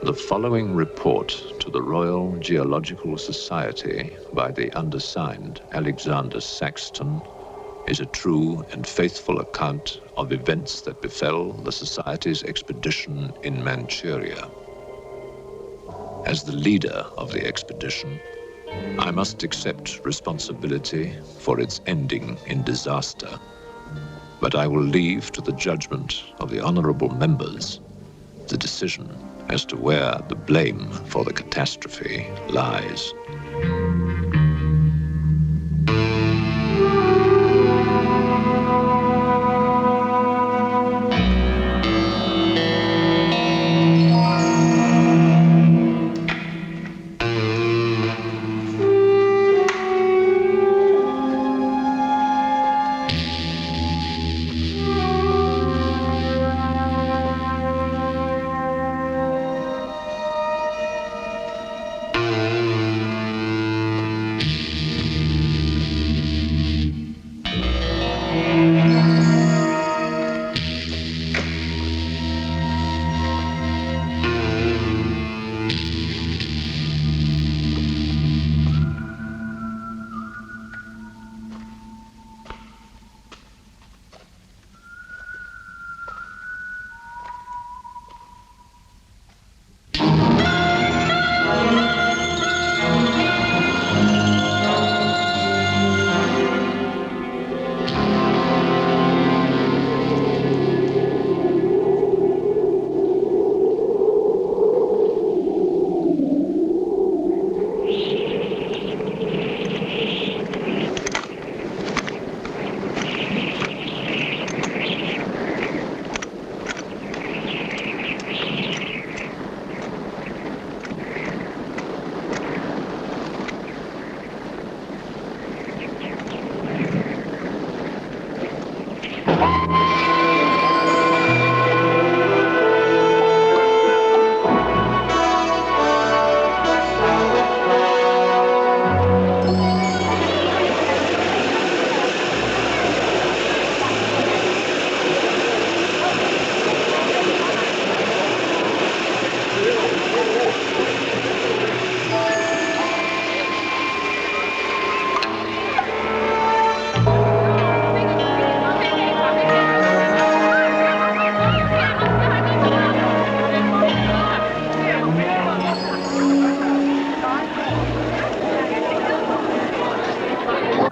The following report to the Royal Geological Society by the undersigned Alexander Saxton is a true and faithful account of events that befell the Society's expedition in Manchuria. As the leader of the expedition, I must accept responsibility for its ending in disaster, but I will leave to the judgment of the honorable members the decision as to where the blame for the catastrophe lies.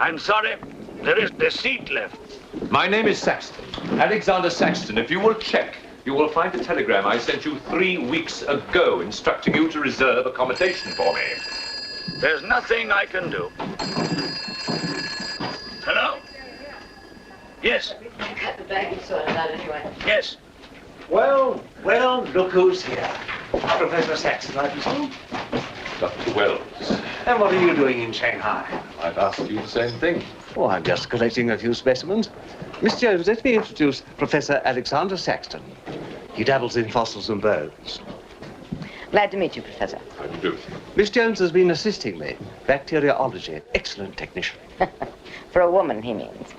I'm sorry, there is the seat left. My name is Saxton, Alexander Saxton. If you will check, you will find a telegram I sent you 3 weeks ago instructing you to reserve accommodation for me. There's nothing I can do. Hello? Yes. Cut the bag and sort it out anyway. Yes. Well, look who's here. Professor Saxton, I presume. Dr. Wells. And what are you doing in Shanghai? I've asked you the same thing. Oh, I'm just collecting a few specimens. Miss Jones, let me introduce Professor Alexander Saxton. He dabbles in fossils and bones. Glad to meet you, Professor. How do you do? Miss Jones has been assisting me. Bacteriology. Excellent technician. For a woman, he means.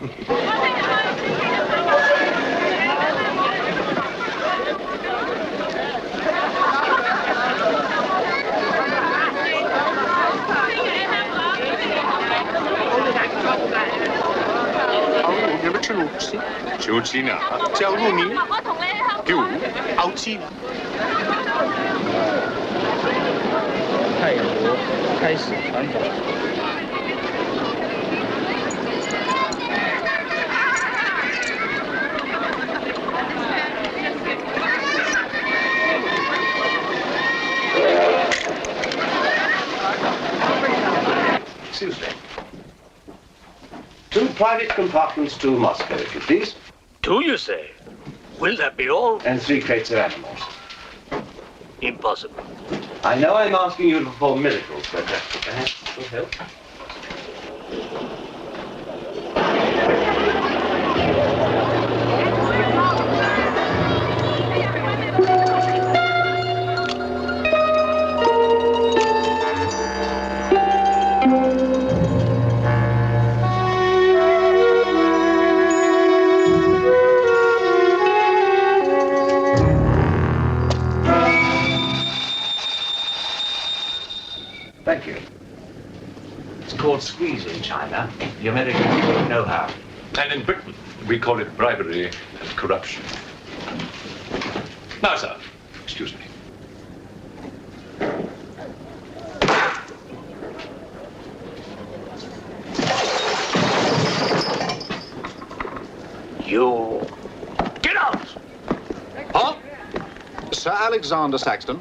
Excuse me. 2 private compartments to Moscow, if you please. 2, you say? Will that be all? And 3 crates of animals. Impossible. I know I'm asking you to perform miracles, but perhaps it will help. squeeze in China. The Americans don't know how. And in Britain, we call it bribery and corruption. Now, sir, excuse me. You... Get out! Huh? Sir Alexander Saxton.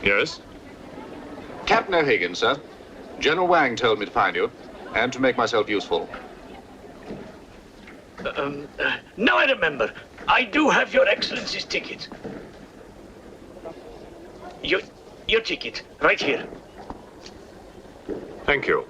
Yes? Captain O'Higgins, sir. General Wang told me to find you, and to make myself useful. Now I remember. I do have your Excellency's ticket. Your ticket, right here. Thank you.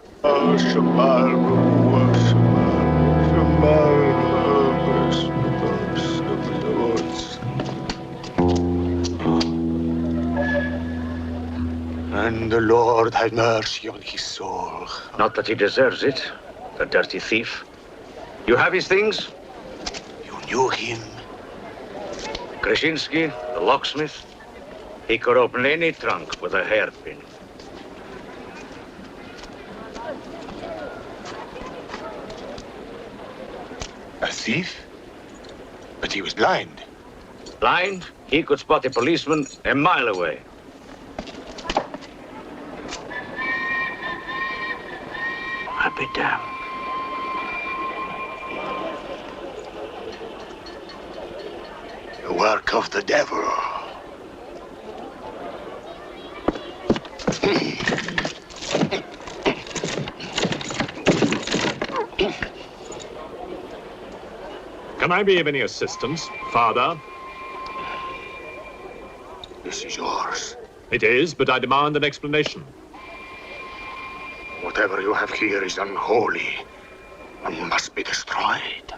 And the Lord have mercy on his soul. Not that he deserves it, the dirty thief. You have his things? You knew him? Krasinski, the locksmith. He could open any trunk with a hairpin. A thief? But he was blind. Blind, he could spot a policeman a mile away. I'll be damned. The work of the devil. Can I be of any assistance, Father? This is yours. It is, but I demand an explanation. Whatever you have here is unholy and must be destroyed.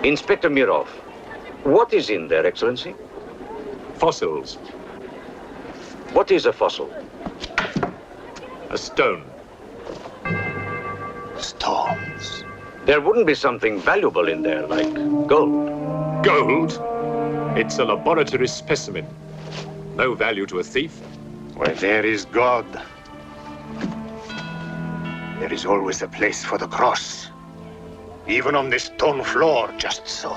Inspector Mirov, what is in there, Excellency? Fossils. What is a fossil? A stone. Stones. There wouldn't be something valuable in there, like gold. Gold? It's a laboratory specimen. No value to a thief. Where there is God, there is always a place for the cross. Even on this stone floor, just so.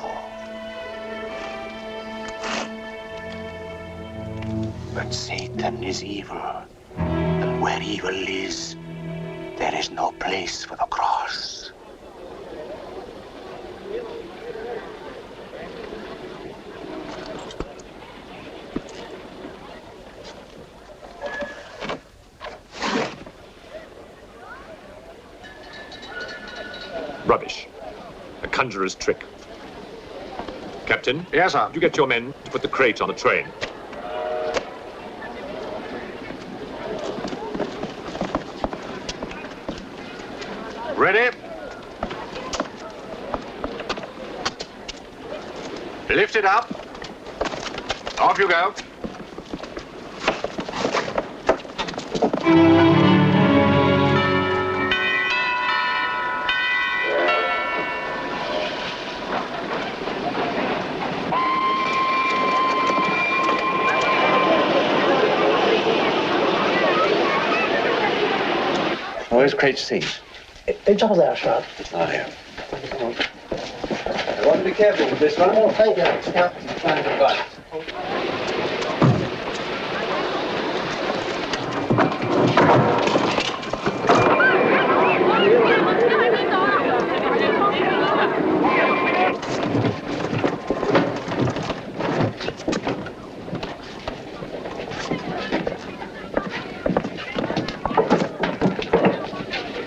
But Satan is evil, and where evil is, there is no place for the cross. Rubbish. A conjurer's trick. Captain? Yes, sir. Would you get your men to put the crate on the train? Ready? Lift it up. Off you go. Where's crate C? It's over there, sir. Oh, here. I want to be careful with this one. Oh, thank you. Yeah. Trying to buy.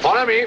Follow me.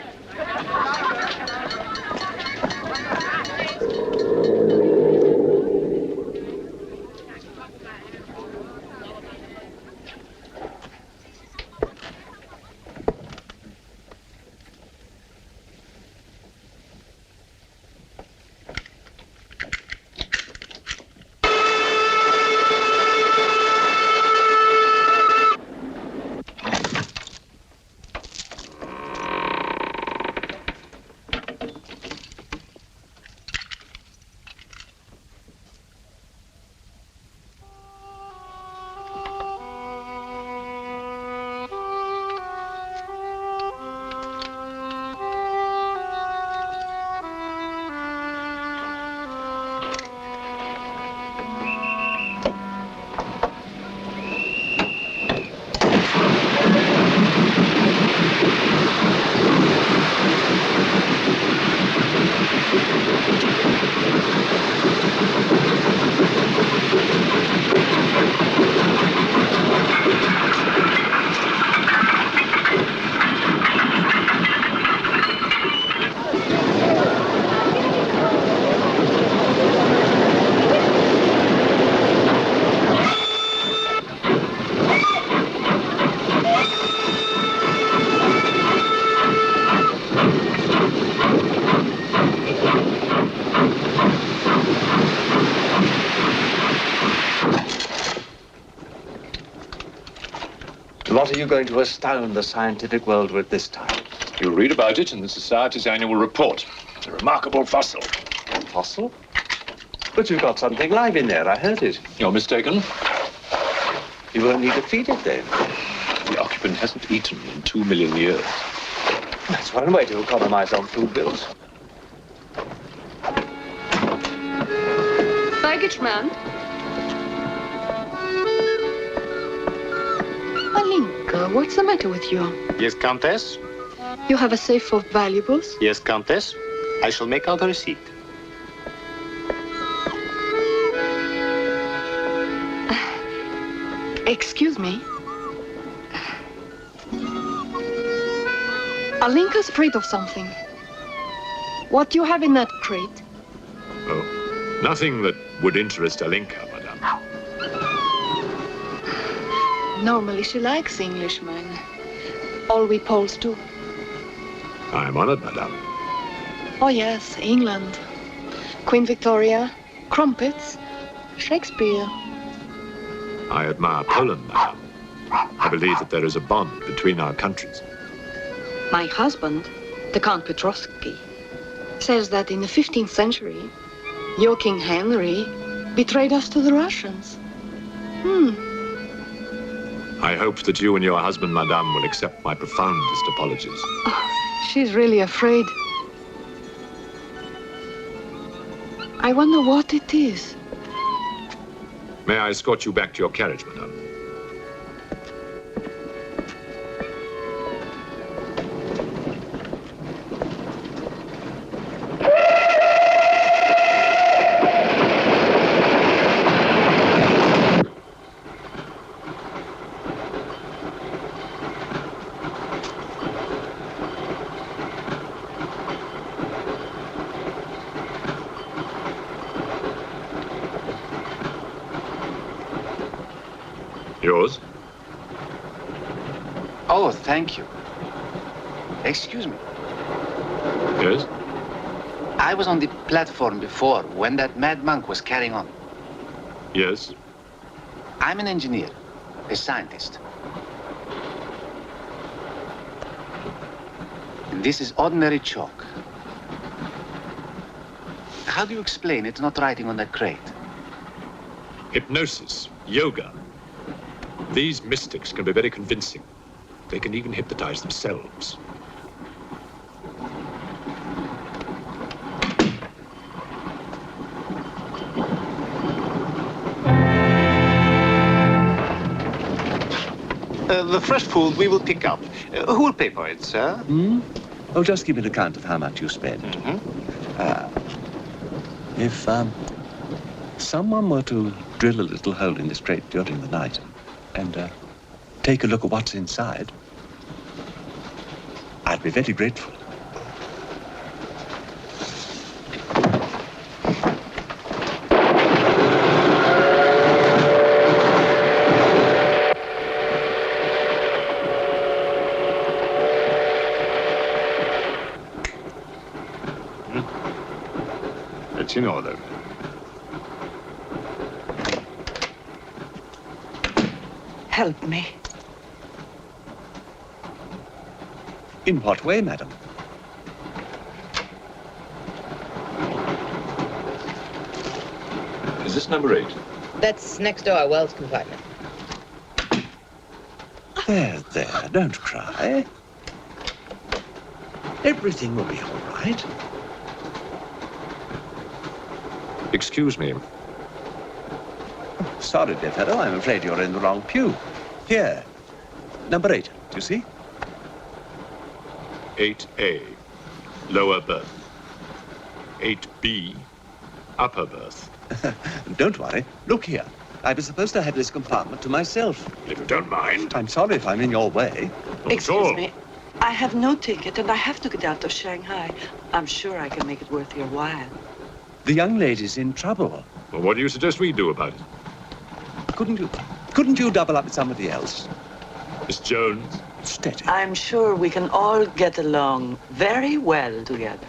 What are you going to astound the scientific world with this time? You'll read about it in the Society's annual report. It's a remarkable fossil. Fossil? But you've got something live in there, I heard it. You're mistaken. You won't need to feed it then. The occupant hasn't eaten in 2 million years. That's one way to economize on food bills. Baggage man. Alinka, what's the matter with you? Yes, Countess? You have a safe full of valuables? Yes, Countess. I shall make out a receipt. Excuse me. Alinka's afraid of something. What do you have in that crate? Oh, nothing that would interest Alinka, madame. Normally she likes Englishmen. All we Poles do. I am honored, madame. Oh yes, England. Queen Victoria, crumpets, Shakespeare. I admire Poland, madame. I believe that there is a bond between our countries. My husband, the Count Petrovsky, says that in the 15th century, your King Henry betrayed us to the Russians. I hope that you and your husband, madame, will accept my profoundest apologies. Oh, she's really afraid. I wonder what it is. May I escort you back to your carriage, madame? Yours? Oh, thank you. Excuse me. Yes? I was on the platform before when that mad monk was carrying on. Yes? I'm an engineer, a scientist. And this is ordinary chalk. How do you explain it's not writing on that crate? Hypnosis, yoga. These mystics can be very convincing. They can even hypnotize themselves. The fresh food we will pick up. Who will pay for it, sir? Oh, just give me an account of how much you spend. If someone were to drill a little hole in this crate during the night and take a look at what's inside, I'd be very grateful. It's in order. Help me. In what way, madam? Is this number 8? That's next door, Wells compartment. There, don't cry. Everything will be all right. Excuse me. Sorry, dear fellow, I'm afraid you're in the wrong pew. Here, number 8, do you see? 8A, lower berth. 8B, upper berth. Don't worry. Look here. I was supposed to have this compartment to myself. If you don't mind. I'm sorry if I'm in your way. Not at Excuse all. me. I have no ticket and I have to get out of Shanghai. I'm sure I can make it worth your while. The young lady's in trouble. Well, what do you suggest we do about it? Couldn't you double up with somebody else? Miss Jones? Steady. I'm sure we can all get along very well together.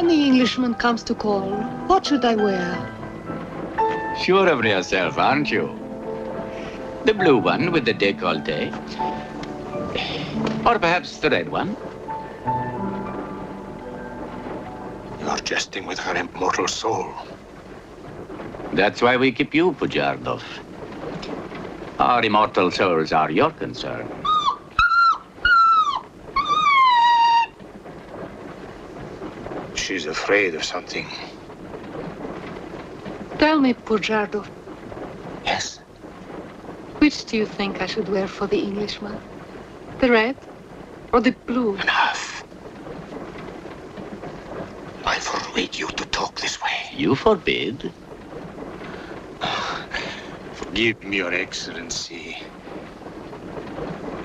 When the Englishman comes to call, what should I wear? Sure of yourself, aren't you? The blue one with the décolleté. Or perhaps the red one. You're jesting with her immortal soul. That's why we keep you, Pujardov. Our immortal souls are your concern. She's afraid of something. Tell me, Pujardov, Yes. which do you think I should wear for the Englishman? The red or the blue? Enough. I forbid you to talk this way. You forbid? Forgive me, Your Excellency.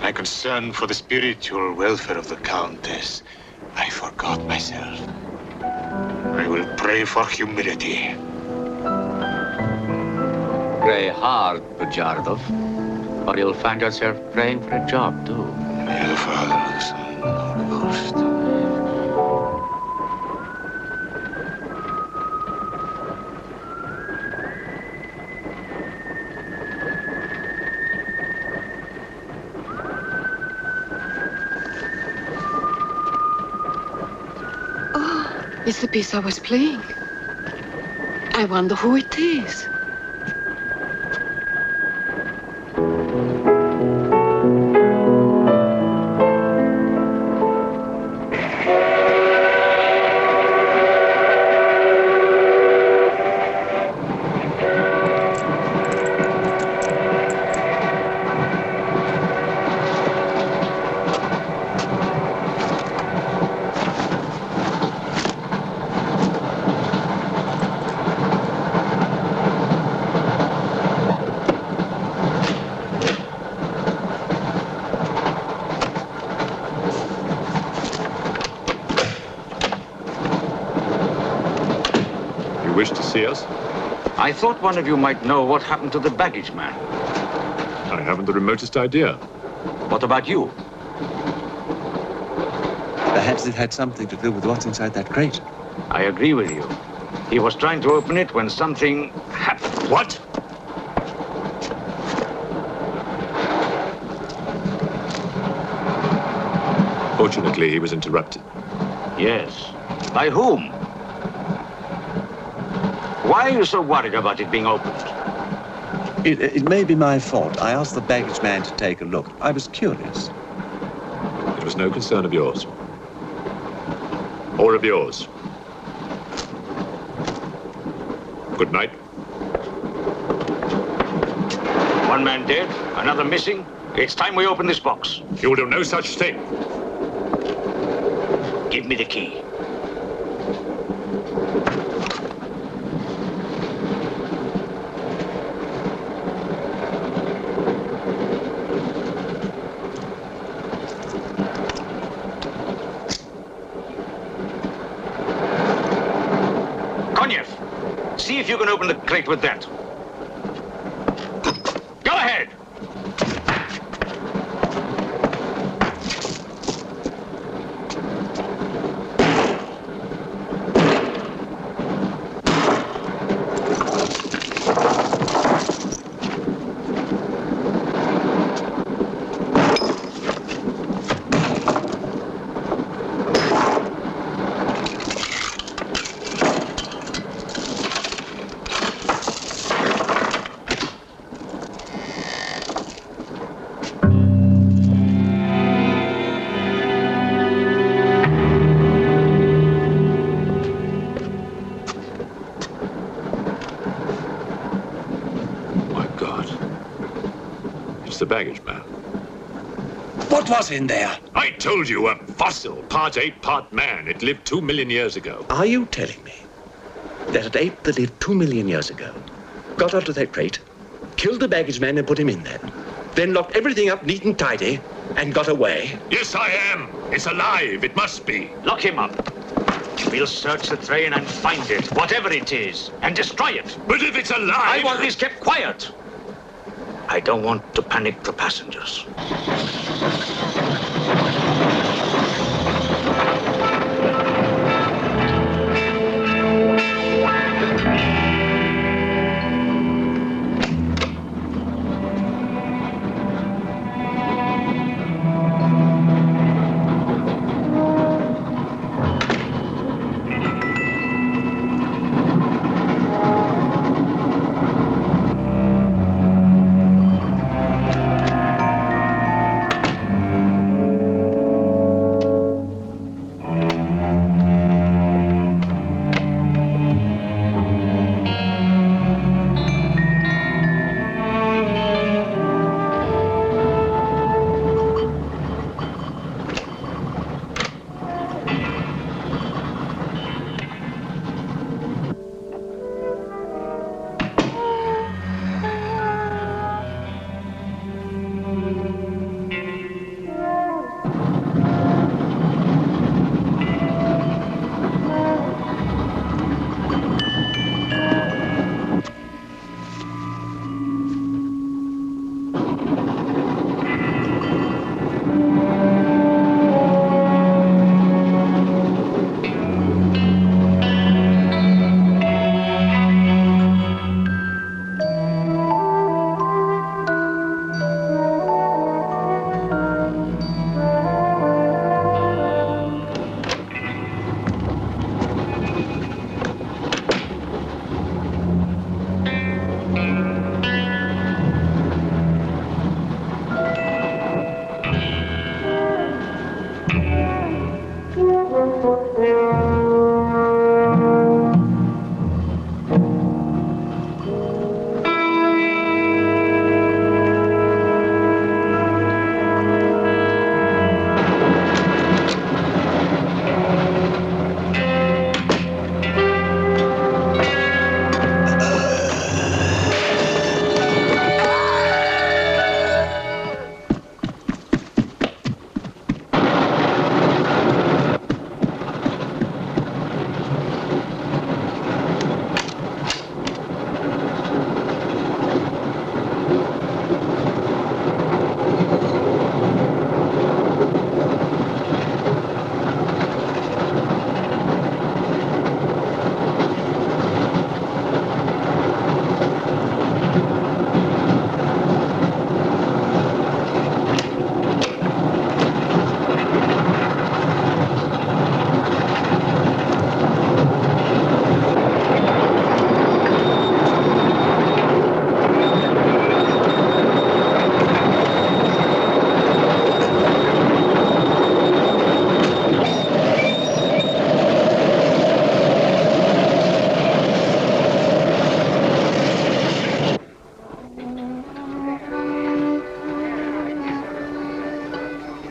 My concern for the spiritual welfare of the Countess, I forgot myself. I will pray for humility. Pray hard, Pujardov, or you'll find yourself praying for a job, too. In the name of the Father, the Son, and the Holy Ghost. It's the piece I was playing. I wonder who it is. Wish to see us? I thought one of you might know what happened to the baggage man. I haven't the remotest idea. What about you? Perhaps it had something to do with what's inside that crate. I agree with you. He was trying to open it when something happened. What? Fortunately, he was interrupted. Yes. By whom? Why are you so worried about it being opened? It may be my fault. I asked the baggage man to take a look. I was curious. It was no concern of yours. Or of yours. Good night. One man dead, another missing. It's time we open this box. You will do no such thing. Give me the key. See if you can open the crate with that. Go ahead. The baggage man. What was in there? I told you, a fossil, part ape, part man. It lived 2 million years ago. Are you telling me that an ape that lived 2 million years ago got onto that crate, killed the baggage man and put him in there, then locked everything up neat and tidy and got away? Yes, I am. It's alive. It must be. Lock him up. We'll search the train and find it, whatever it is, and destroy it. But if it's alive... I want this kept quiet. I don't want to panic the passengers.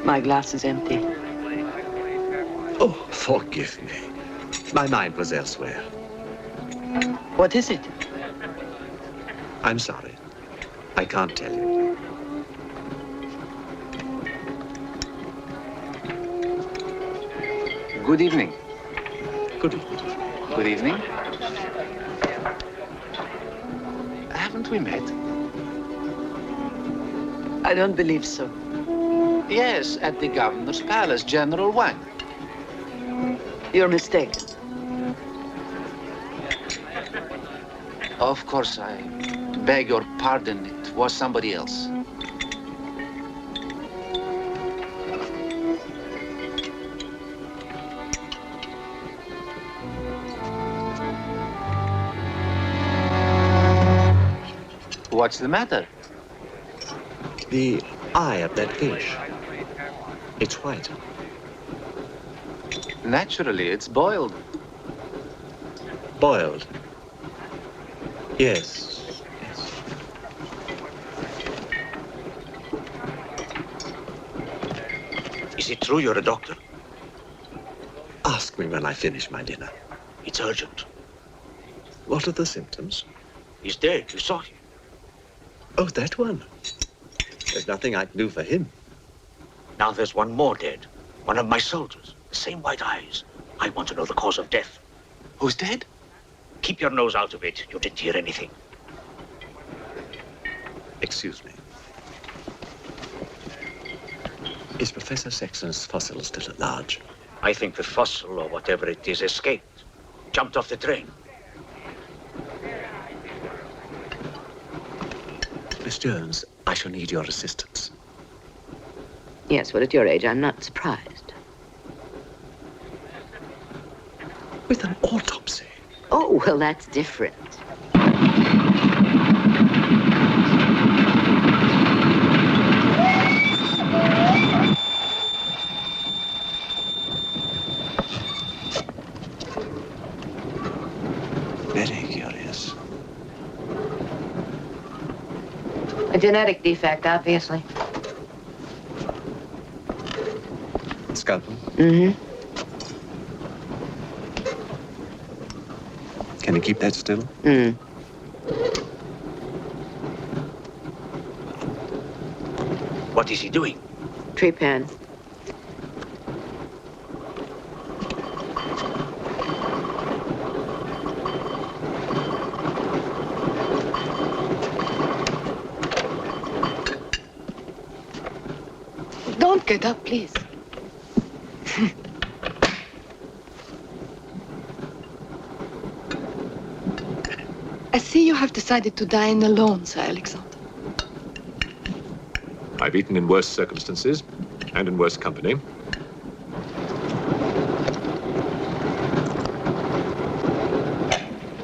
My glass is empty. Oh, forgive me. My mind was elsewhere. What is it? I'm sorry. I can't tell you. Good evening. Good evening. Good evening. Haven't we met? I don't believe so. Yes, at the governor's palace, General Wang. You're mistaken. Of course, I beg your pardon. It was somebody else. What's the matter? The eye of that fish. It's white. Naturally, it's boiled. Boiled. Yes. Yes. Is it true you're a doctor? Ask me when I finish my dinner. It's urgent. What are the symptoms? He's dead. You saw him. Oh, that one. There's nothing I can do for him. Now there's one more dead. One of my soldiers. The same white eyes. I want to know the cause of death. Who's dead? Keep your nose out of it. You didn't hear anything. Excuse me. Is Professor Sexton's fossil still at large? I think the fossil, or whatever it is, escaped. Jumped off the train. Miss Jones, I shall need your assistance. Yes, well, at your age, I'm not surprised. With an autopsy? Oh, well, that's different. Very curious. A genetic defect, obviously. Scalpel? Mm-hmm. Can you keep that still? What is he doing? Trepan. Don't get up, please. I see you have decided to dine alone, Sir Alexander. I've eaten in worse circumstances and in worse company.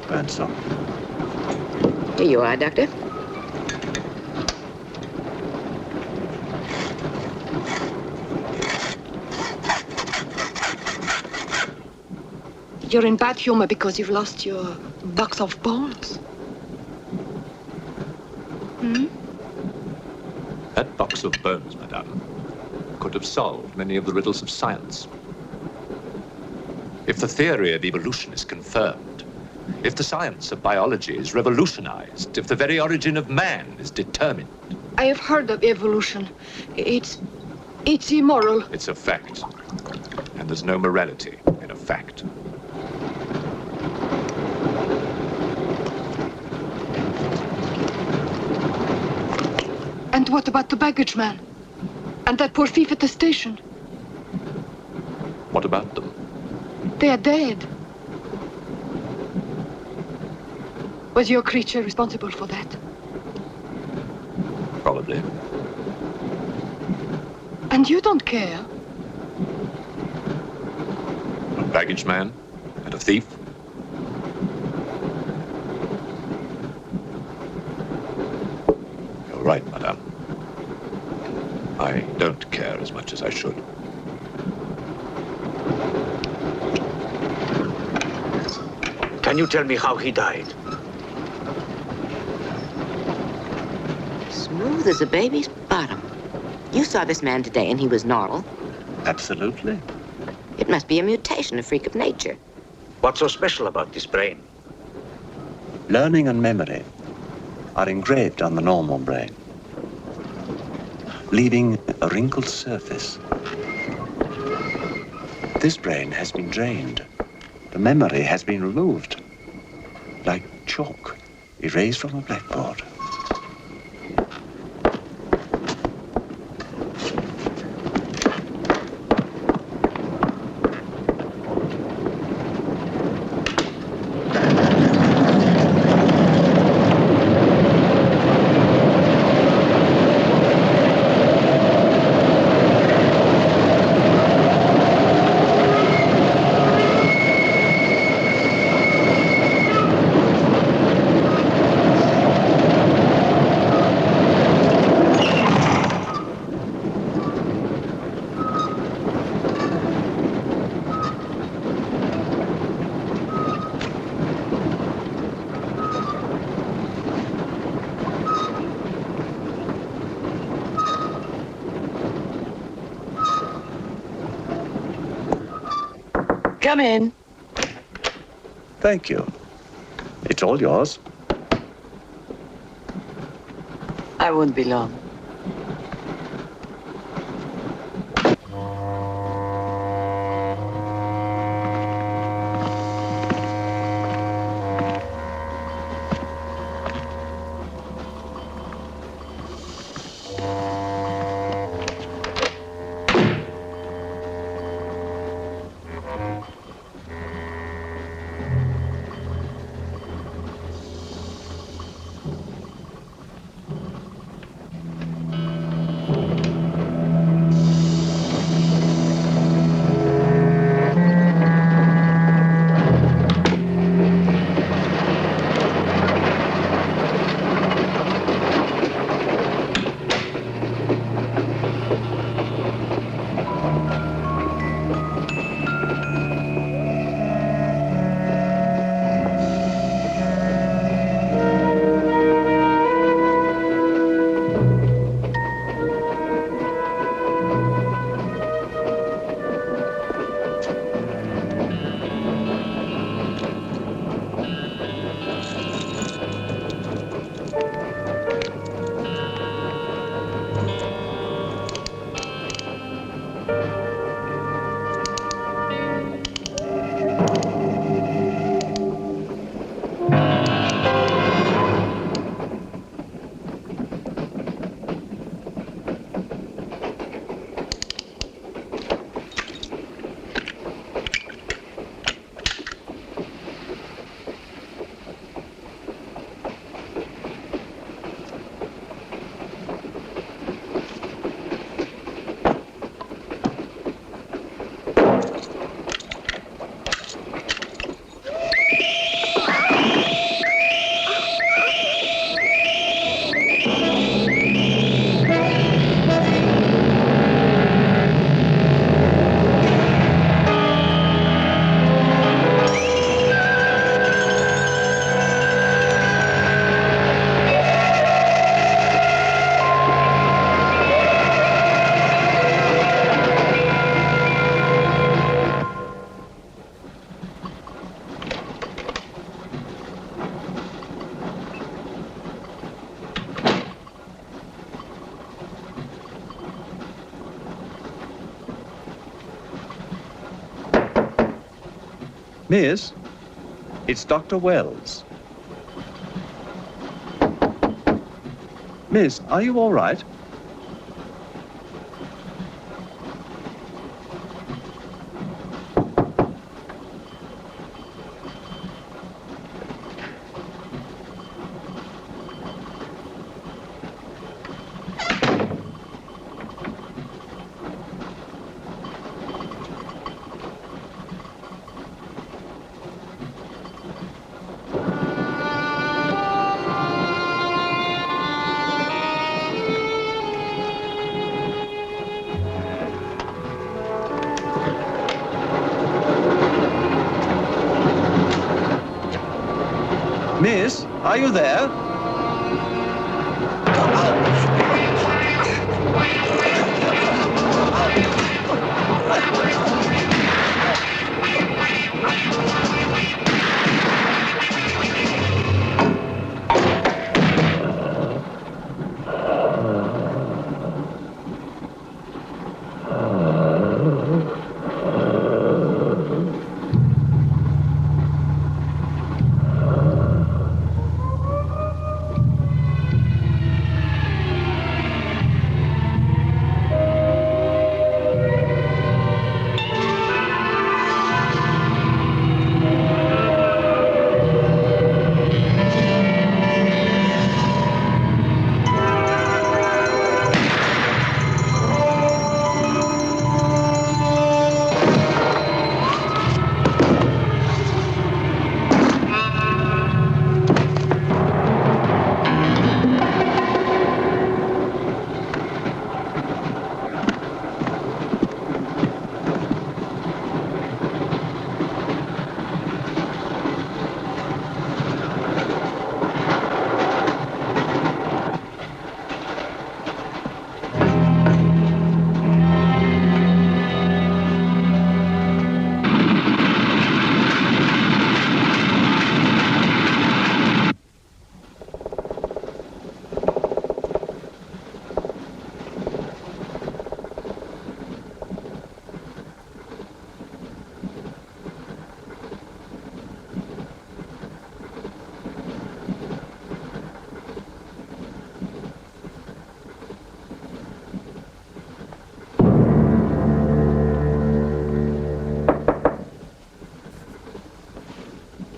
Grandson. Here you are, Doctor. You're in bad humor because you've lost your box of bones. Hmm? That box of bones, madame, could have solved many of the riddles of science. If the theory of evolution is confirmed, if the science of biology is revolutionized, if the very origin of man is determined. I have heard of evolution. It's immoral. It's a fact. And there's no morality in a fact. And what about the baggage man? And that poor thief at the station? What about them? They are dead. Was your creature responsible for that? Probably. And you don't care? A baggage man and a thief? You're right, madame. I don't care as much as I should. Can you tell me how he died? Smooth as a baby's bottom. You saw this man today and he was normal. Absolutely. It must be a mutation, a freak of nature. What's so special about this brain? Learning and memory are engraved on the normal brain, leaving a wrinkled surface. This brain has been drained. The memory has been removed, like chalk erased from a blackboard. Come in. Thank you. It's all yours. I won't be long. Miss, it's Dr. Wells. Miss, are you all right? Miss, are you there?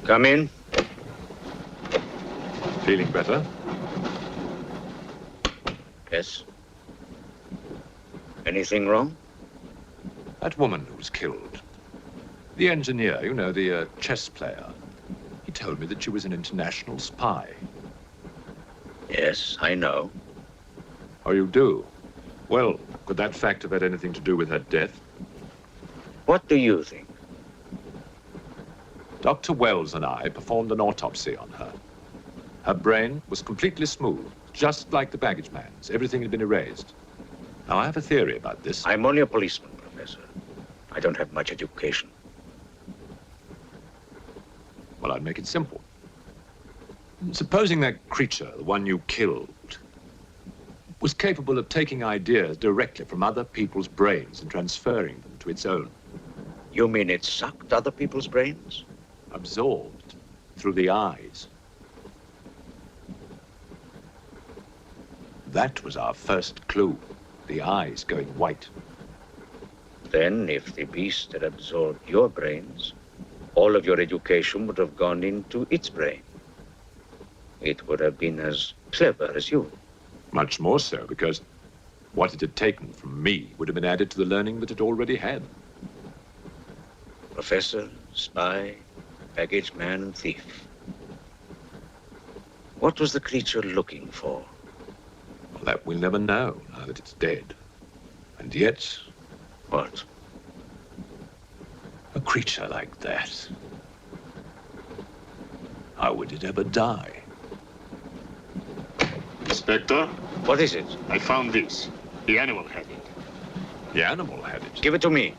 Come in. Feeling better? Yes. Anything wrong? That woman who was killed. The engineer, you know, the chess player. He told me that she was an international spy. Yes, I know. Oh, you do? Well, could that fact have had anything to do with her death? What do you think? Dr. Wells and I performed an autopsy on her. Her brain was completely smooth, just like the baggage man's. Everything had been erased. Now, I have a theory about this. I'm only a policeman, Professor. I don't have much education. Well, I'd make it simple. Supposing that creature, the one you killed, was capable of taking ideas directly from other people's brains and transferring them to its own. You mean it sucked other people's brains? Absorbed through the eyes. That was our first clue. The eyes going white. Then, if the beast had absorbed your brains, all of your education would have gone into its brain. It would have been as clever as you. Much more so, because what it had taken from me would have been added to the learning that it already had. Professor, spy, baggage man, and thief. What was the creature looking for? Well, that we'll never know, now that it's dead. And yet... What? A creature like that. How would it ever die? Inspector? What is it? I found this. The animal had it. The animal had it? Give it to me.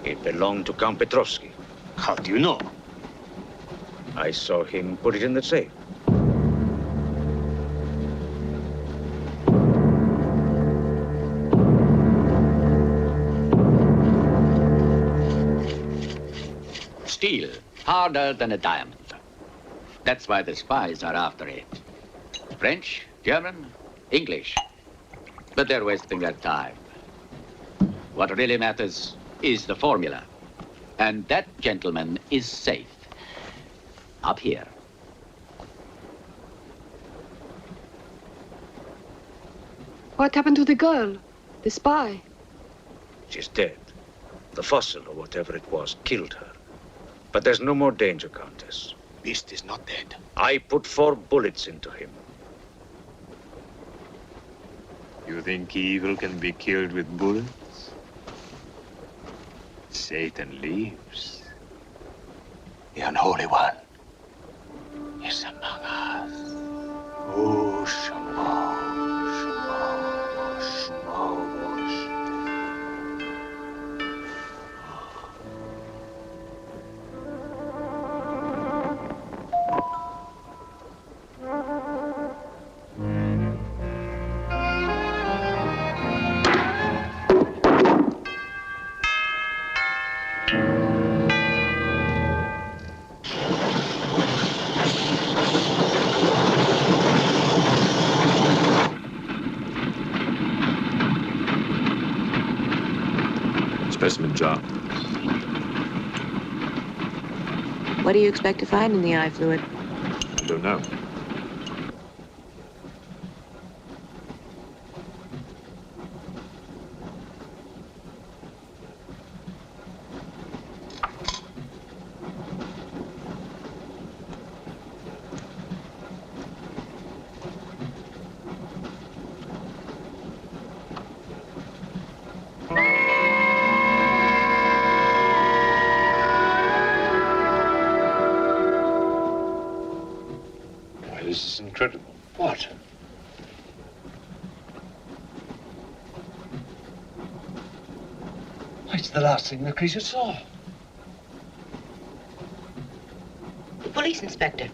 It belonged to Count Petrovsky. How do you know? I saw him put it in the safe. Steel, harder than a diamond. That's why the spies are after it. French, German, English. But they're wasting their time. What really matters is the formula. And that gentleman is safe. Up here. What happened to the girl? The spy? She's dead. The fossil, or whatever it was, killed her. But there's no more danger, Countess. Beast is not dead. I put 4 bullets into him. You think evil can be killed with bullets? Satan lives. The unholy one is among us. Oh, Shamo, Shamo, Shamo, Specimen jar. What do you expect to find in the eye fluid? I don't know. this is incredible. What? It's the last thing the creature saw. The police inspector.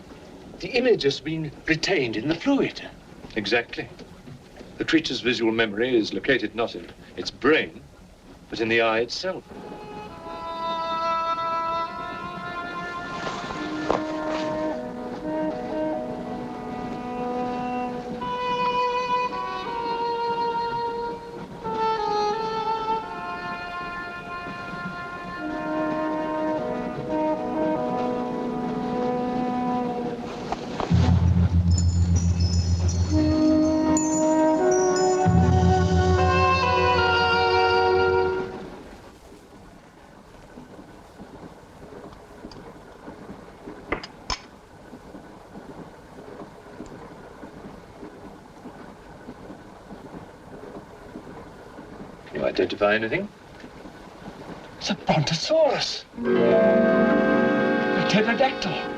The image has been retained in the fluid. Exactly. The creature's visual memory is located not in its brain, but in the eye itself. identify anything? It's a brontosaurus. A pterodactyl.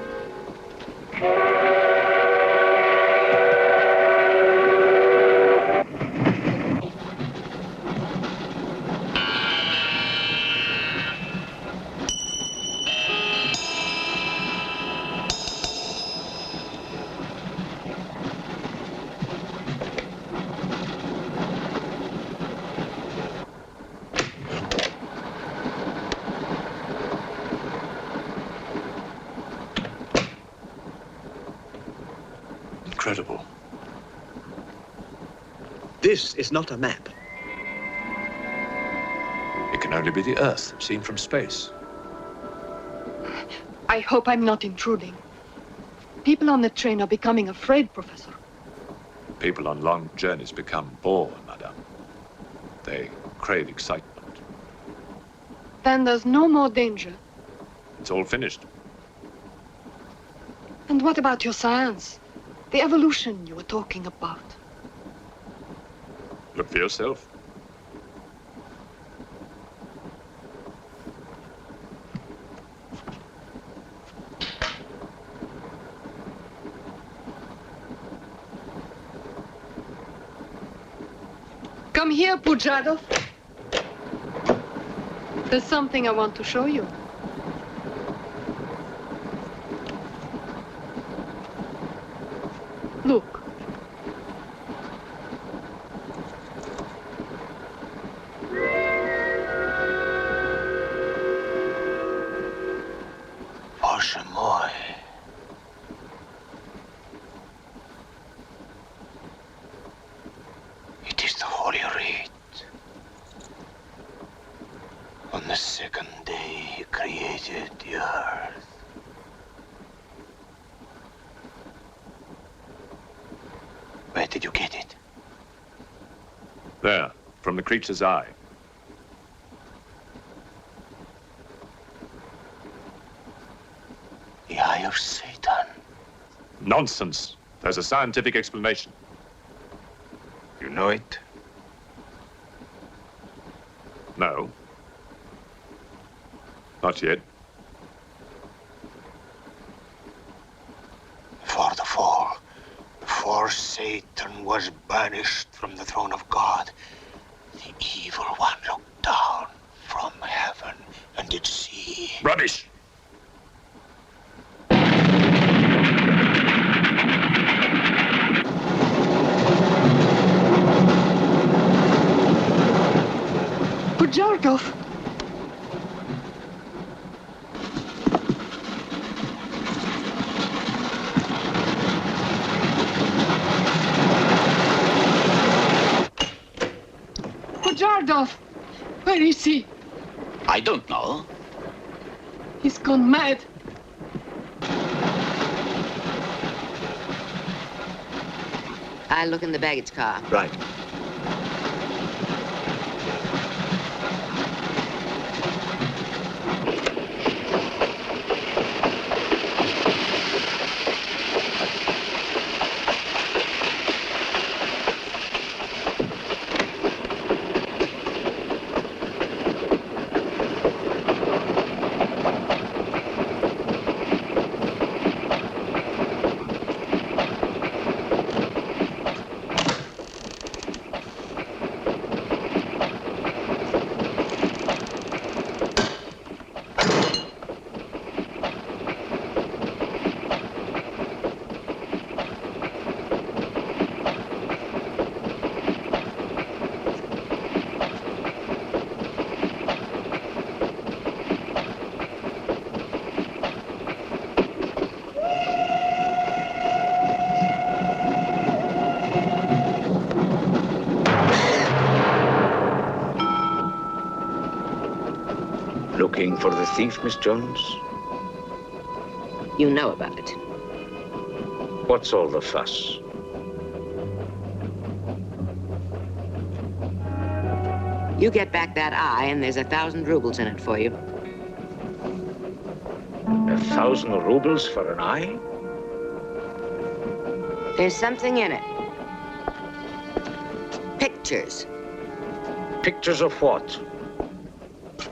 Incredible. This is not a map. It can only be the Earth, seen from space. I hope I'm not intruding. People on the train are becoming afraid, Professor. People on long journeys become bored, madame. They crave excitement. Then there's no more danger. It's all finished. And what about your science? The evolution you were talking about. Look for yourself. Come here, Pujadov. There's something I want to show you. Look. Bоже мой. It is the Holy Rite. On the second day, he created the earth. Where did you get it? There, from the creature's eye. The eye of Satan. Nonsense. There's a scientific explanation. You know it? No. Not yet. Before the fall, before Satan was banished from the throne of God, the evil one looked down from heaven and did see. Rubbish! Pujadov. Pujadov. Where is he? I don't know. He's gone mad. I'll look in the baggage car. Right. Looking for the thief, Miss Jones? You know about it. What's all the fuss? You get back that eye, and there's 1,000 rubles in it for you. 1,000 rubles for an eye? There's something in it. Pictures. Pictures of what?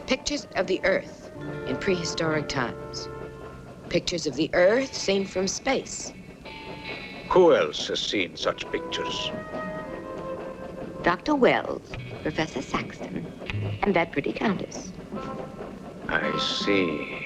Pictures of the Earth in prehistoric times. Pictures of the Earth seen from space. Who else has seen such pictures? Dr. Wells, Professor Saxton, and that pretty countess. I see.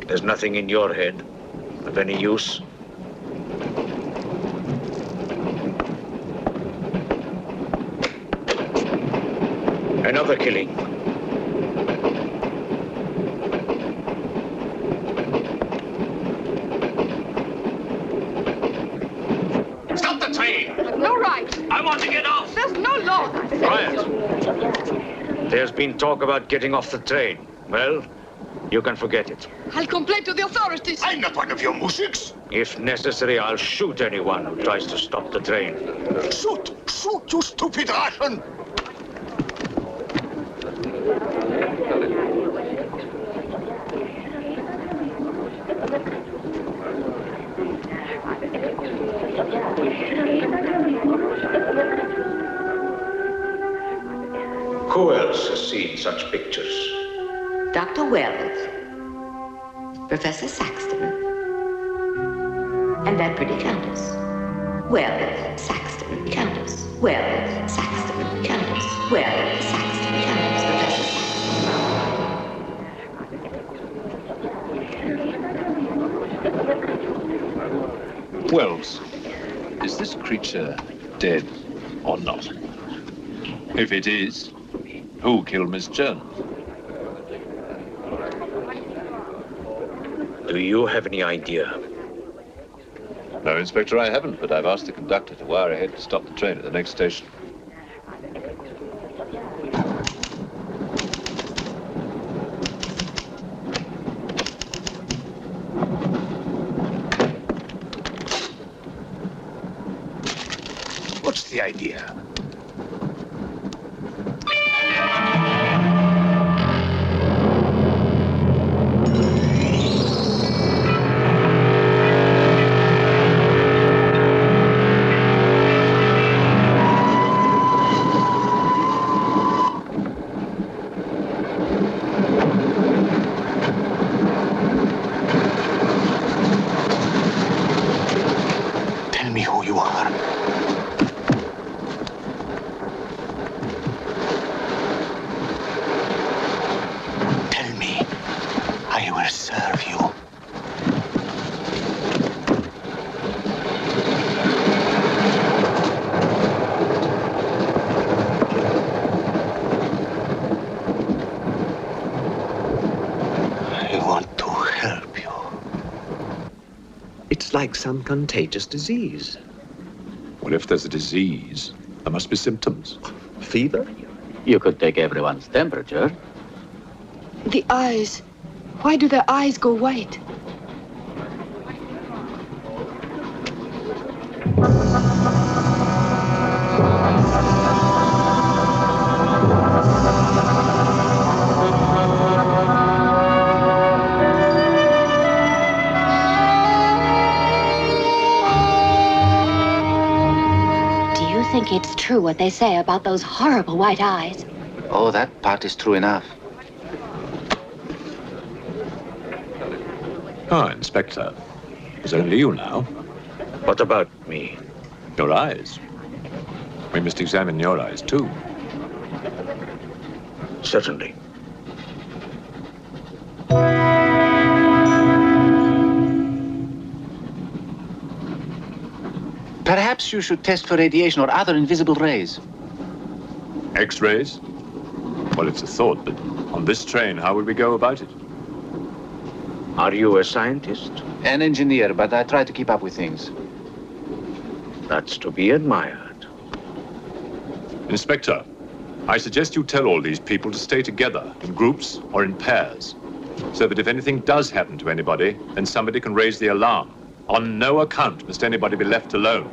There's nothing in your head of any use. Another killing. Stop the train! No right. I want to get off! There's no law. Quiet. There's been talk about getting off the train. Well, you can forget it. I'll complain to the authorities. I'm not one of your musics. If necessary, I'll shoot anyone who tries to stop the train. Shoot! Shoot, you stupid Russian! Who else has seen such pictures? Dr. Wells, Professor Saxton, and that pretty countess. Wells, Saxton, countess. Wells, Saxton, countess. Wells, Saxton, countess. Professor Saxton. Wells, is this creature dead or not? If it is, who killed Miss Jones? Do you have any idea? No, Inspector, I haven't, but I've asked the conductor to wire ahead to stop the train at the next station. What's the idea? Tell me who you are. Tell me, I will serve you. I want to help you. It's like some contagious disease. Well, if there's a disease, there must be symptoms. Fever? You could take everyone's temperature. The eyes. Why do their eyes go white? Do it's true what they say about those horrible white eyes. Oh, that part is true enough. Ah, Inspector. It's only you now. What about me? Your eyes. We must examine your eyes, too. Certainly. Perhaps you should test for radiation or other invisible rays. X-rays? Well, it's a thought, but on this train, how would we go about it? Are you a scientist? An engineer, but I try to keep up with things. That's to be admired. Inspector, I suggest you tell all these people to stay together, in groups or in pairs, so that if anything does happen to anybody, then somebody can raise the alarm. On no account must anybody be left alone.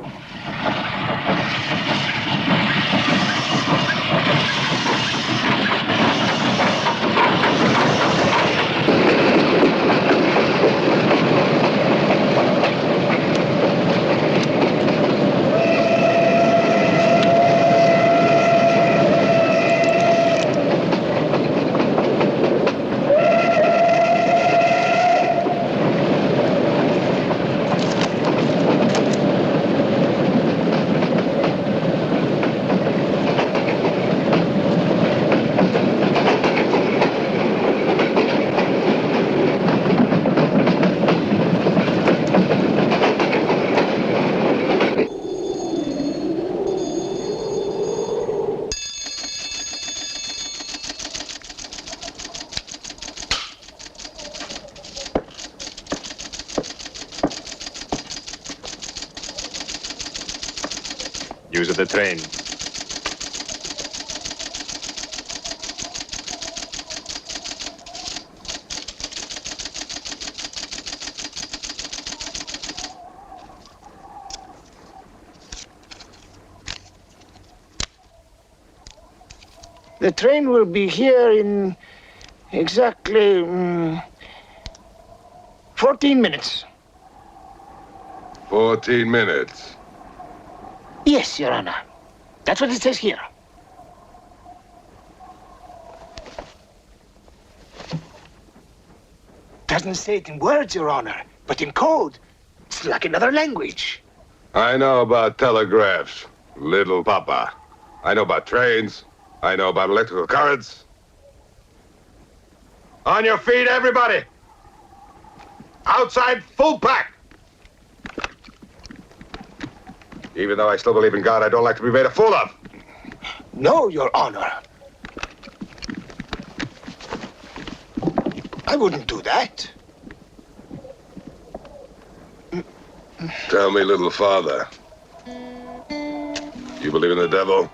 Use of the train. The train will be here in exactly 14 minutes. 14 minutes. Yes, Your Honor. That's what it says here. Doesn't say it in words, Your Honor, but in code. It's like another language. I know about telegraphs, little papa. I know about trains. I know about electrical currents. On your feet, everybody! Outside, full pack! Even though I still believe in God, I don't like to be made a fool of. No, Your Honor. I wouldn't do that. Tell me, little father. You believe in the devil?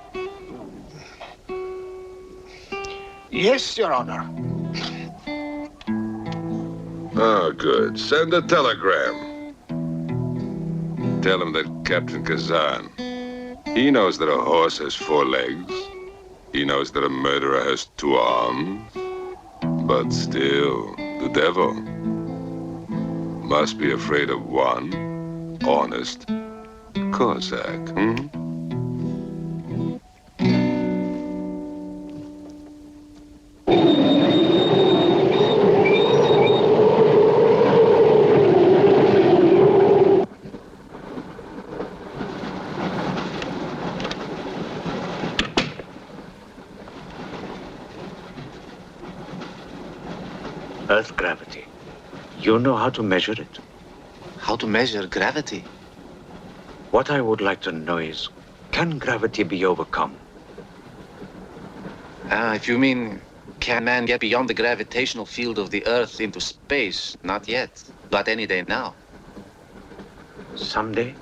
Yes, Your Honor. Oh, good. Send a telegram. Tell him that Captain Kazan, he knows that a horse has 4 legs. He knows that a murderer has 2 arms. But still, the devil must be afraid of one honest Cossack, Earth gravity. You know how to measure it? How to measure gravity? What I would like to know is, can gravity be overcome? If you mean, can man get beyond the gravitational field of the Earth into space? Not yet, but any day now. Someday?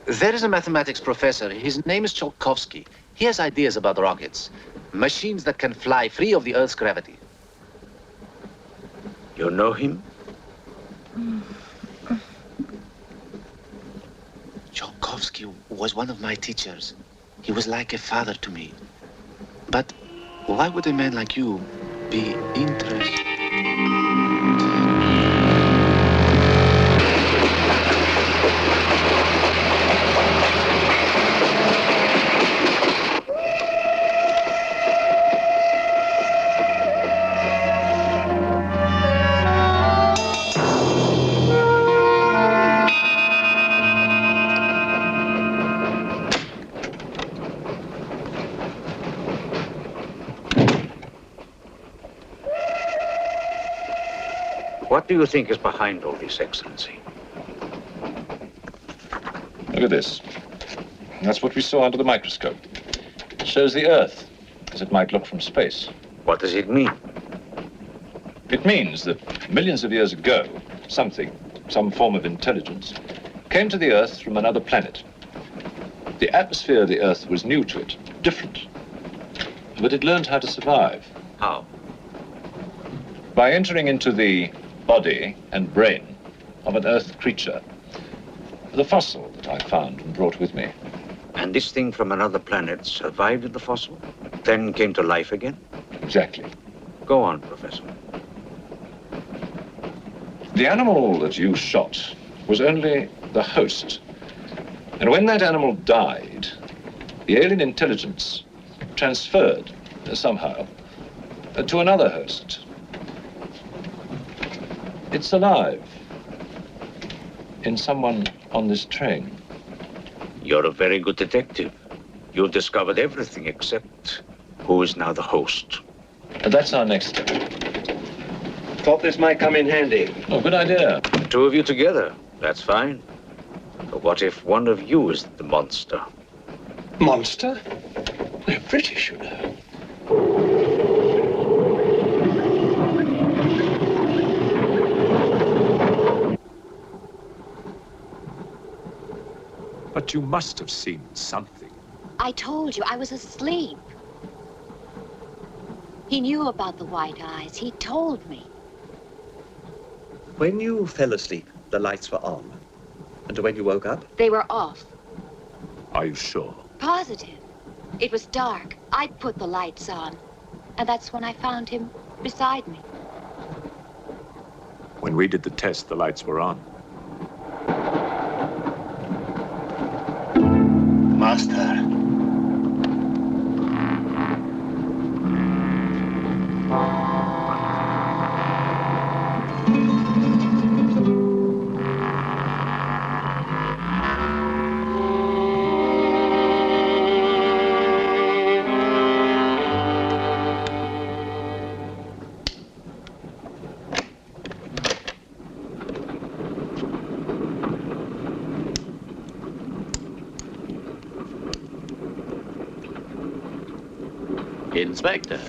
There is a mathematics professor. His name is Tsiolkovsky. He has ideas about rockets. Machines that can fly free of the Earth's gravity. You know him? Tsiolkovsky was one of my teachers. He was like a father to me. But why would a man like you be interested? What do you think is behind all this, Excellency? Look at this. That's what we saw under the microscope. It shows the Earth as it might look from space. What does it mean? It means that millions of years ago, some form of intelligence, came to the Earth from another planet. The atmosphere of the Earth was new to it, different. But it learned how to survive. How? By entering into the body and brain of an Earth creature. The fossil that I found and brought with me. And this thing from another planet survived in the fossil, then came to life again? Exactly. Go on, Professor. The animal that you shot was only the host. And when that animal died, the alien intelligence transferred somehow to another host. It's alive in someone on this train. You're a very good detective. You've discovered everything except who is now the host. And that's our next step. Thought this might come in handy. Oh, good idea. The two of you together, that's fine. But what if one of you is the monster? Monster? They're British, you know. But you must have seen something. I told you, I was asleep. He knew about the white eyes. He told me. When you fell asleep, the lights were on. And when you woke up? They were off. Are you sure? Positive. It was dark. I'd put the lights on. And that's when I found him beside me. When we did the test, the lights were on. Master. Inspector.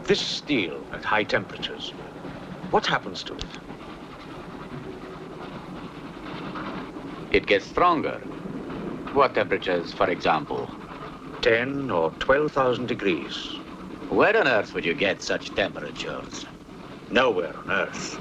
This steel at high temperatures, what happens to it? It gets stronger. What temperatures, for example? 10 or 12,000 degrees. Where on earth would you get such temperatures? Nowhere on earth.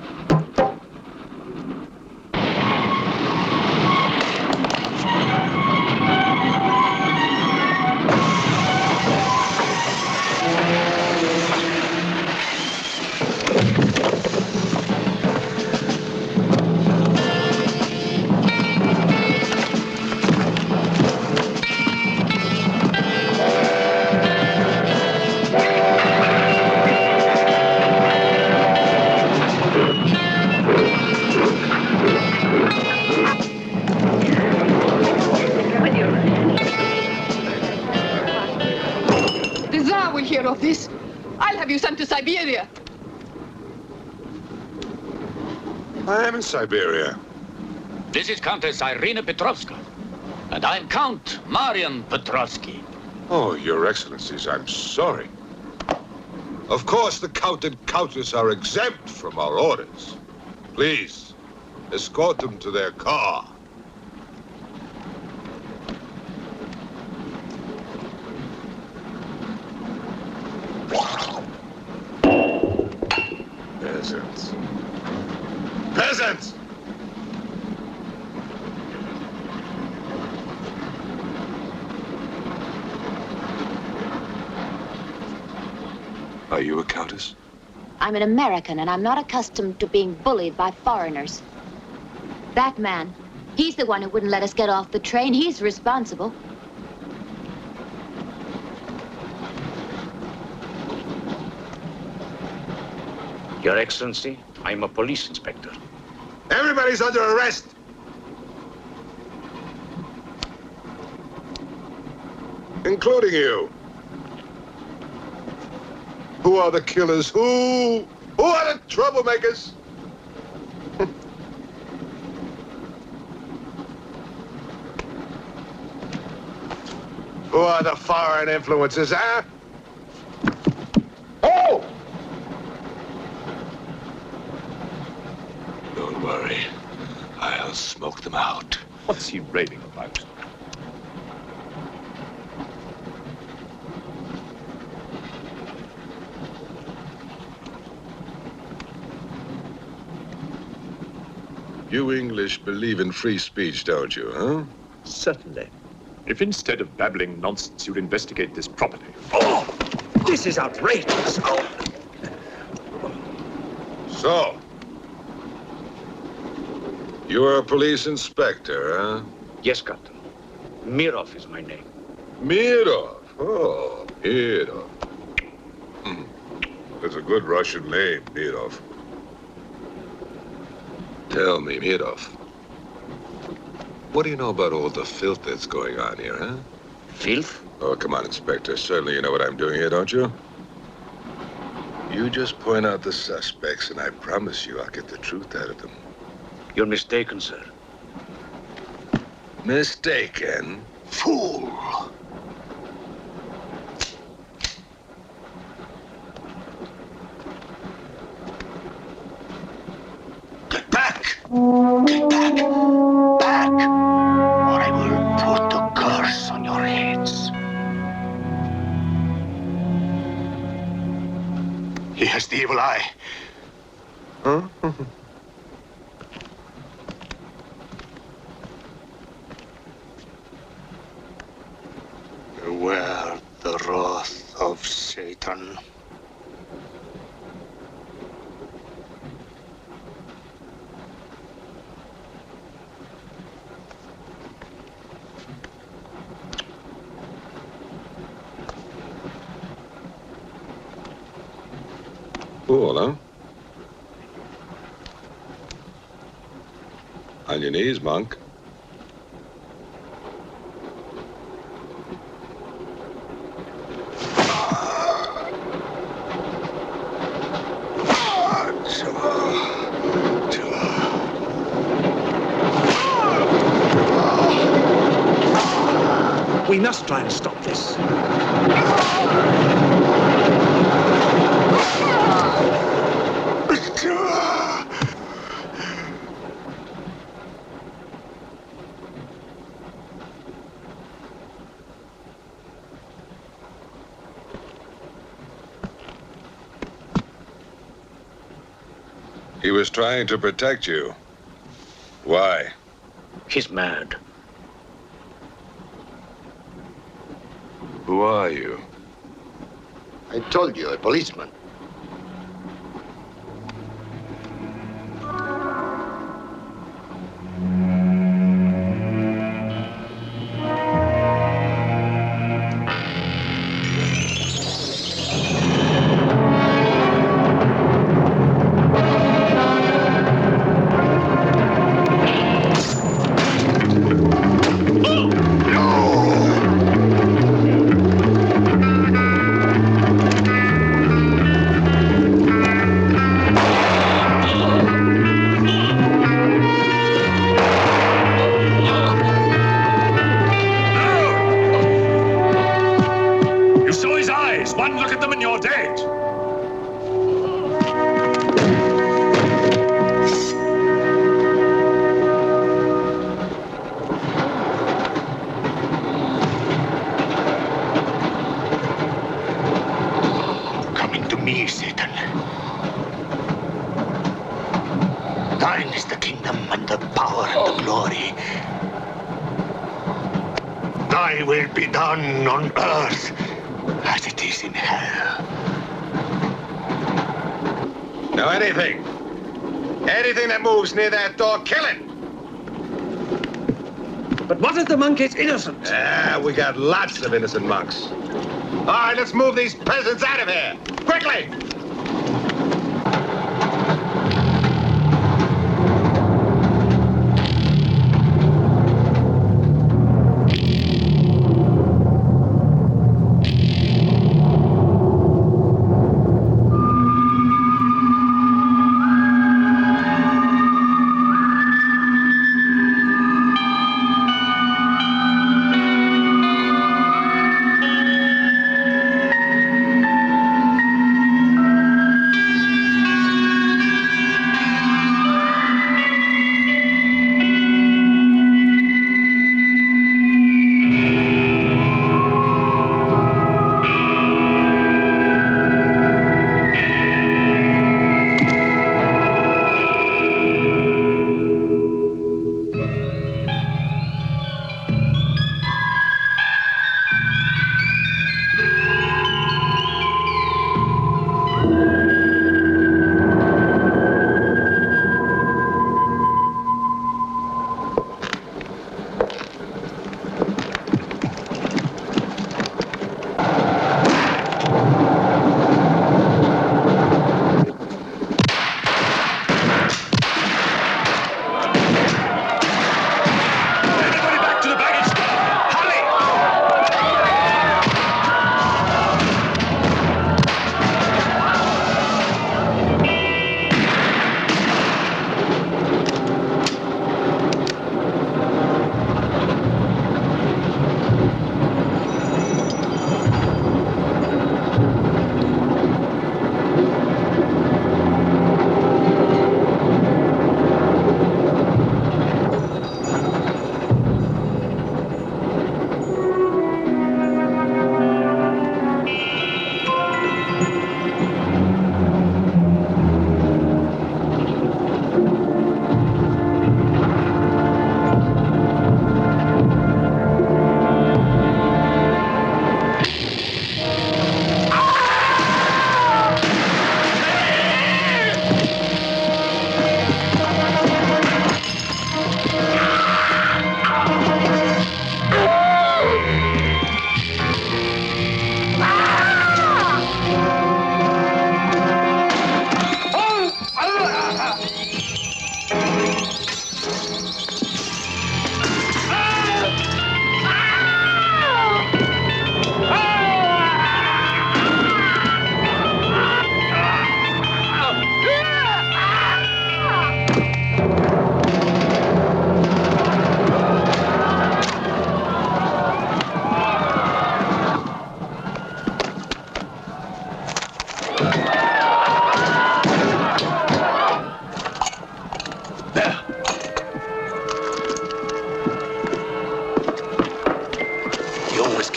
Of this, I'll have you sent to Siberia. I am in Siberia. This is Countess Irina Petrovska, and I'm Count Marian Petrovsky. Oh, Your Excellencies, I'm sorry. Of course, the Count and Countess are exempt from our orders. Please, escort them to their car. Peasants. Peasants! Are you a countess? I'm an American, and I'm not accustomed to being bullied by foreigners. That man, he's the one who wouldn't let us get off the train. He's responsible. Your Excellency, I'm a police inspector. Everybody's under arrest! Including you. Who are the killers? Who are the troublemakers? Who are the foreign influences, huh? Oh! Don't worry. I'll smoke them out. What's he raving about? You English believe in free speech, don't you, huh? Certainly. If instead of babbling nonsense, you'd investigate this properly. Oh! This is outrageous. Oh! So, you're a police inspector, huh? Yes, Captain. Mirov is my name. Mirov? Oh, Mirov. That's a good Russian name, Mirov. Tell me, Mirov, what do you know about all the filth that's going on here, huh? Filth? Oh, come on, Inspector. Certainly you know what I'm doing here, don't you? You just point out the suspects, and I promise you I'll get the truth out of them. You're mistaken, sir. Mistaken? Fool! Get back! Get back! Back! Or I will put a curse on your heads. He has the evil eye. Huh? Beware the wrath of Satan. Cool, huh? On your knees, monk. We must try and stop this. He was trying to protect you. Why? He's mad. Who are you? I told you, a policeman. Near that door, kill it! But what if the monk is innocent? We got lots of innocent monks. All right, let's move these peasants out of here! Quickly!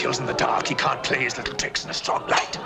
kills in the dark. He can't play his little tricks in a strong light.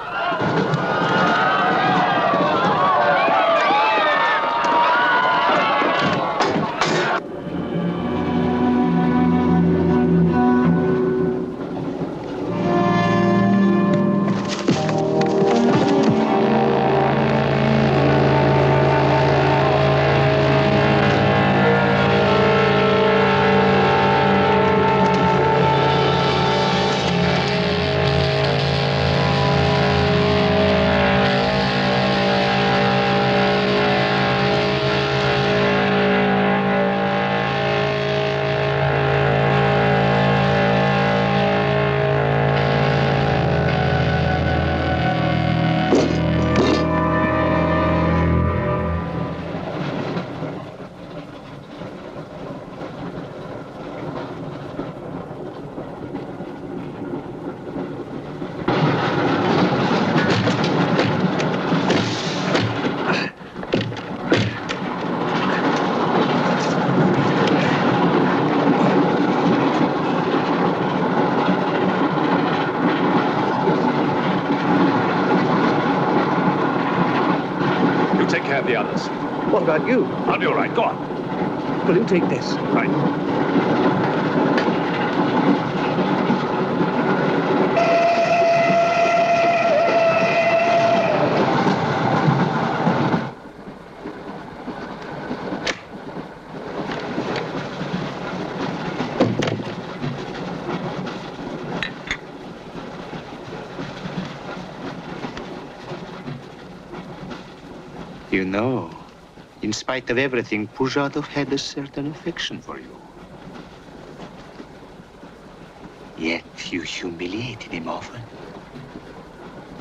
The others. What about you? I'll be all right. Go on. Will you take this? Right. You know, in spite of everything, Pujatov had a certain affection for you. Yet you humiliated him often,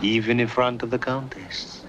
even in front of the Countess.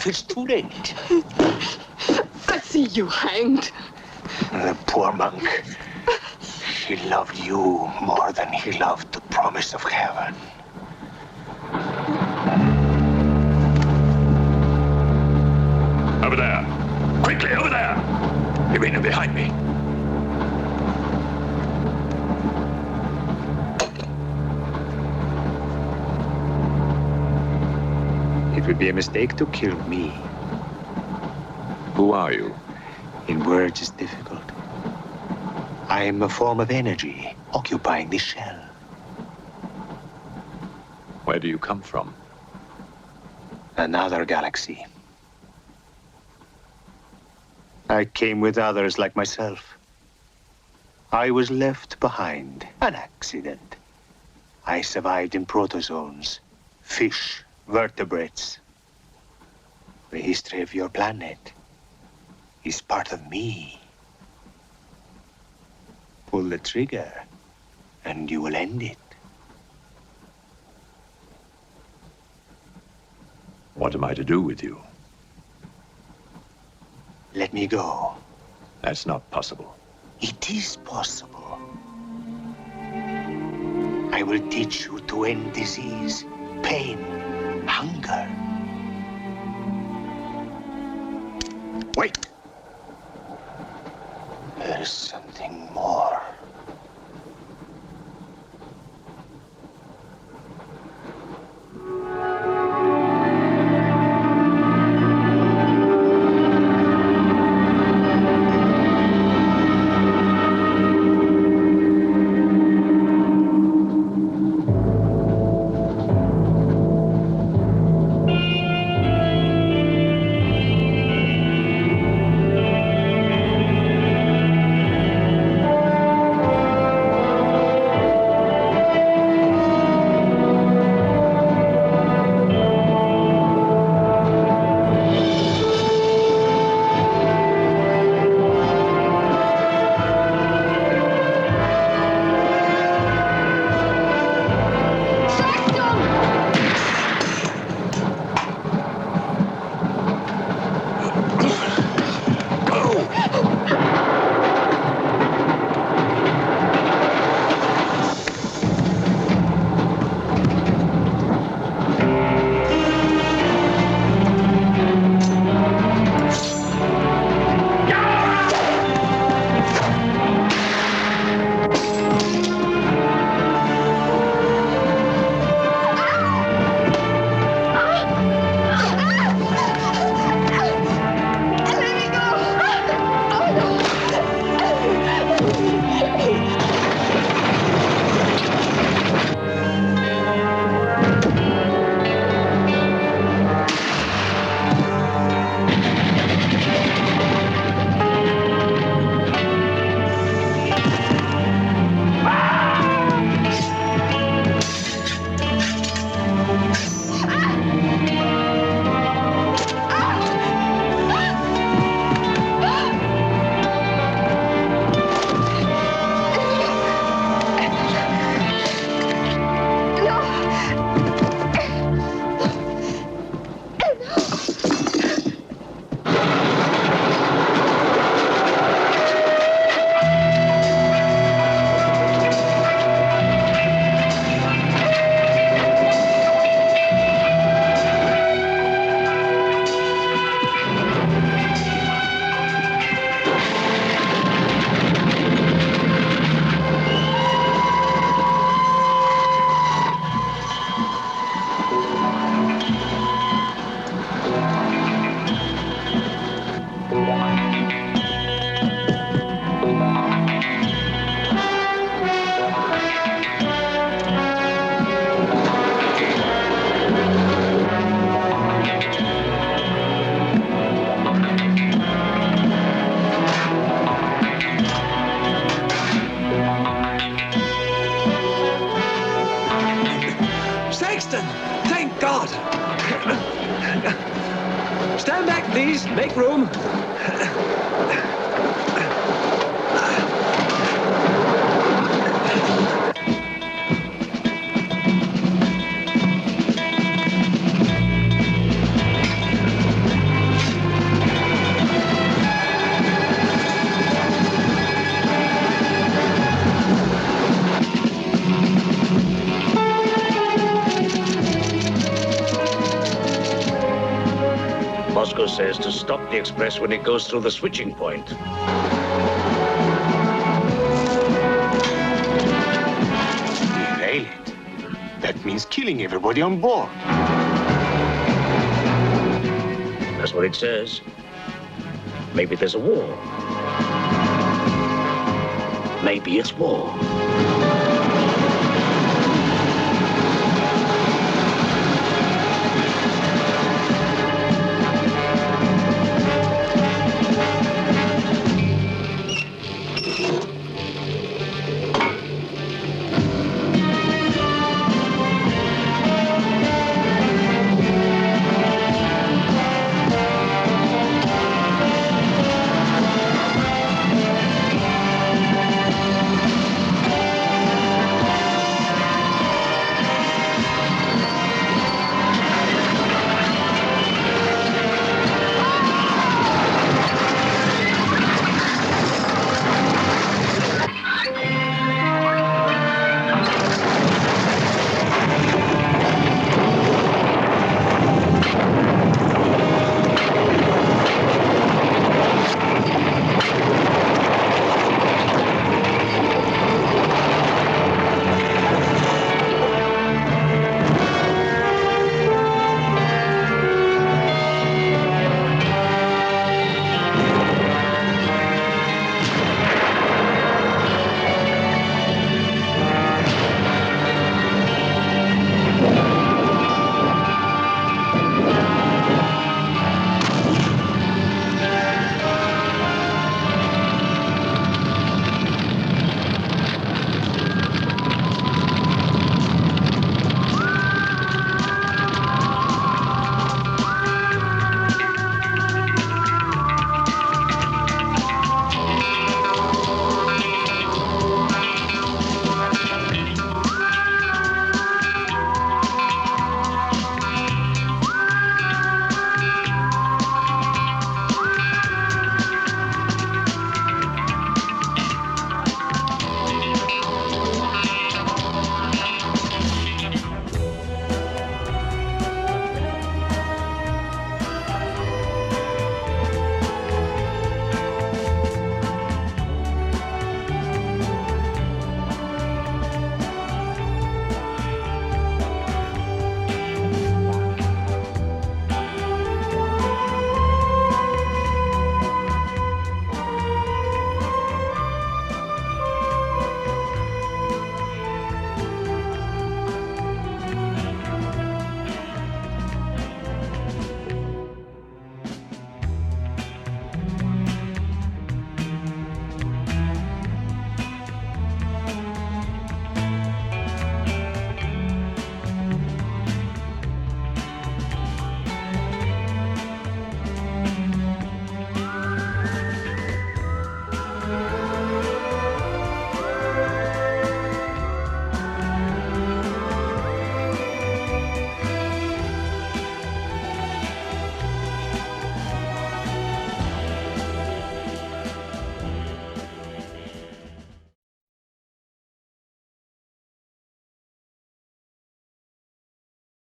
It's too late. I see you hanged. The poor monk. He loved you more than he loved the promise of heaven. Over there. Quickly, over there. Eugenio, behind me. It would be a mistake to kill me. Who are you? In words, it's difficult. I am a form of energy occupying this shell. Where do you come from? Another galaxy. I came with others like myself. I was left behind. An accident. I survived in protozoans, fish, vertebrates. The history of your planet is part of me. Pull the trigger, and you will end it. What am I to do with you? Let me go. That's not possible. It is possible. I will teach you to end disease, pain, hunger. Wait! There is something more. Saxton! Thank God! Stand back, please. Make room. Moscow says to stop the express when it goes through the switching point. Derail it. That means killing everybody on board. That's what it says. Maybe there's a war. Maybe it's war.